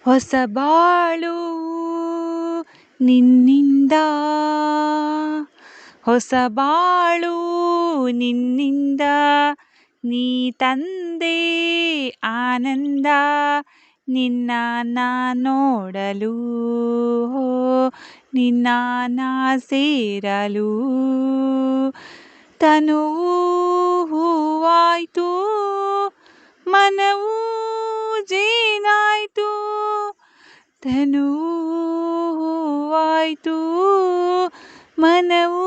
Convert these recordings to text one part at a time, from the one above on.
ಹೊಸ ಬಾಳು ನಿನ್ನಿಂದ, ಹೊಸ ಬಾಳು ನಿನ್ನಿಂದ, ನೀ ತಂದೆ ಆನಂದ, ನಿನ್ನ ನಾ ನೋಡಲು, ನಿನ್ನ ನಾ ಸೇರಲು. ತನುವು ಹೂವಾಯ್ತು, ಮನವು ಜೇನಾಯ್ತು, ತನುವು ಹೂವಾಯ್ತು, ಮನವು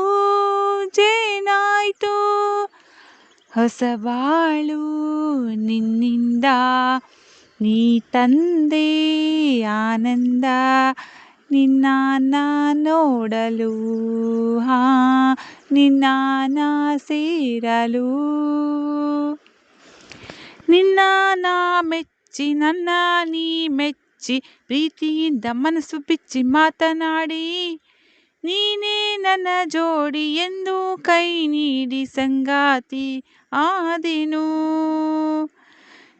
ಜೇನಾಯ್ತು. ಹೊಸ ಬಾಳು ನಿನ್ನಿಂದ, ನೀ ತಂದೆ ಆನಂದ, ನಿನ್ನ ನಾ ನೋಡಲು, ನಿನ್ನ ನಾ ಸೇರಲು. ನಿನ್ನ ನಾ ಮೆಚ್ಚಿ, ನನ್ನ ನೀ ಮೆಚ್ಚಿ, ಪ್ರೀತಿಯಿಂದ ಮನಸ್ಸು ಬಿಚ್ಚಿ ಮಾತನಾಡಿ, ನೀನೇ ನನ್ನ ಜೋಡಿ ಎಂದು ಕೈ ನೀಡಿ ಸಂಗಾತಿ ಆದೆನು.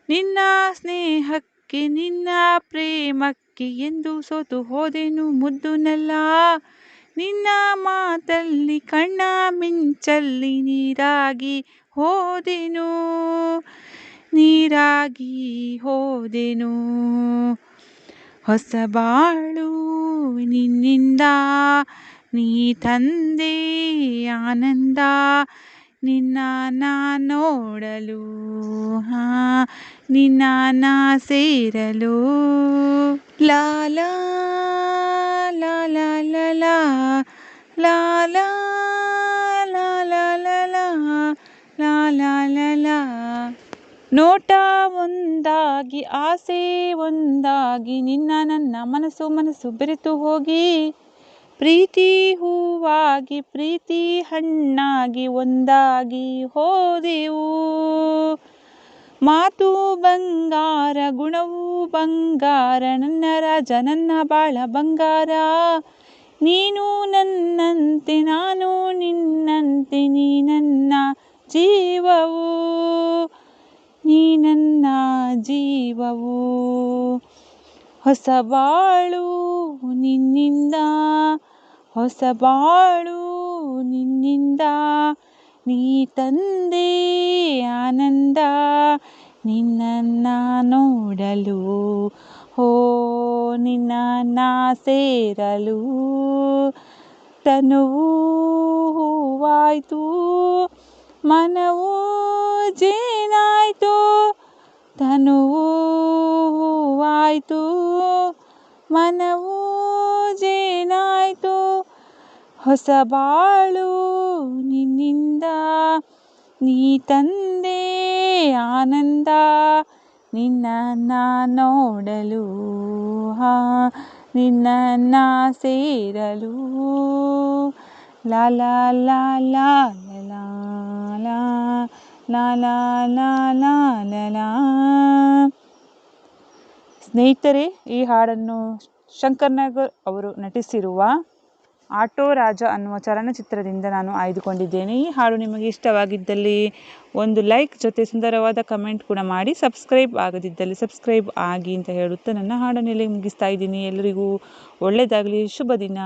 ನಿನ್ನ ಸ್ನೇಹಕ್ಕೆ ನಿನ್ನ ಪ್ರೇಮಕ್ಕೆ ಎಂದು ಸೋತು ಹೋದೆನು ಮುದ್ದುನಲ್ಲ. ನಿನ್ನ ಮಾತಲ್ಲಿ ಕಣ್ಣ ಮಿಂಚಲ್ಲಿ ನೀರಾಗಿ ಹೋದೆನು, ನೀರಾಗಿ ಹೋದೆನು. ಹೊಸ ಬಾಳು ನಿನ್ನಿಂದ, ನೀ ತಂದೆ ಆನಂದ, ನಿನ್ನ ನಾ ನೋಡಲು, ನಿನ್ನ ನಾ ಸೇರಲು. ಲಾ ಲಾ ಲಾ ಲಾ ಲಾ ಲಾ ಲಾ ಲಾ ಲಾ ಲಾ ಲಾ ಲಾ. ನೋಟ ಒಂದಾಗಿ ಆಸೆ ಒಂದಾಗಿ, ನಿನ್ನ ನನ್ನ ಮನಸ್ಸು ಮನಸ್ಸು ಬೆರೆತು ಹೋಗಿ, ಪ್ರೀತಿ ಹೂವಾಗಿ ಪ್ರೀತಿ ಹಣ್ಣಾಗಿ ಒಂದಾಗಿ ಹೋದೆವು. ಮಾತು ಬಂಗಾರ ಗುಣವು ಬಂಗಾರ, ನನ್ನ ರಾಜ ನನ್ನ ಬಾಳ ಬಂಗಾರ. ನೀನು ನನ್ನಂತೆ ನಾನು ನಿನ್ನಂತೆ, ನೀ ನನ್ನ ಜೀವವು, ನೀ ನನ್ನ ಜೀವವು. ಹೊಸ ಬಾಳು ನಿನ್ನಿಂದ, ಹೊಸ ಬಾಳು ನಿನ್ನಿಂದ, ನೀ ತಂದೆ ಆನಂದ, ನಿನ್ನ ನೋಡಲು, ನಿನ್ನ ನಾ ಸೇರಲು. ತನುವು ಹೂವಾಯ್ತು, ಮನವು ಜೇನಾಯ್ತು, ತನುವು ಹೂವಾಯ್ತು, ಮನವು ಜೇನಾಯ್ತು. ಹೊಸ ಬಾಳು ನಿನ್ನಿಂದ, ನೀ ತಂದೆ ಆನಂದ, ನಿನ್ನ ನಾ ನೋಡಲು, ನಿನ್ನ ನಾ ಸೇರಲು. ಲಾ ಲಾ ಲಾ ಲಾ ಲಾ ಲಾ ಲಾ ಲಾ ಲಾ ಲಾ ಲಾ ಲಾ. ಸ್ನೇಹಿತರೆ, ಈ ಹಾಡನ್ನು ಶಂಕರ್ ನಾಗ್ ಅವರು ನಟಿಸಿರುವ ಆಟೋ ರಾಜ ಅನ್ನುವ ಚಲನಚಿತ್ರದಿಂದ ನಾನು ಆಯ್ದುಕೊಂಡಿದ್ದೇನೆ. ಈ ಹಾಡು ನಿಮಗೆ ಇಷ್ಟವಾಗಿದ್ದಲ್ಲಿ ಒಂದು ಲೈಕ್ ಜೊತೆ ಸುಂದರವಾದ ಕಮೆಂಟ್ ಕೂಡ ಮಾಡಿ, ಸಬ್ಸ್ಕ್ರೈಬ್ ಆಗದಿದ್ದಲ್ಲಿ ಸಬ್ಸ್ಕ್ರೈಬ್ ಆಗಿ ಅಂತ ಹೇಳುತ್ತಾ ನನ್ನ ಹಾಡನ್ನೆಲ್ಲ ಮುಗಿಸ್ತಾ ಇದ್ದೀನಿ. ಎಲ್ಲರಿಗೂ ಒಳ್ಳೆಯದಾಗಲಿ, ಶುಭ ದಿನ.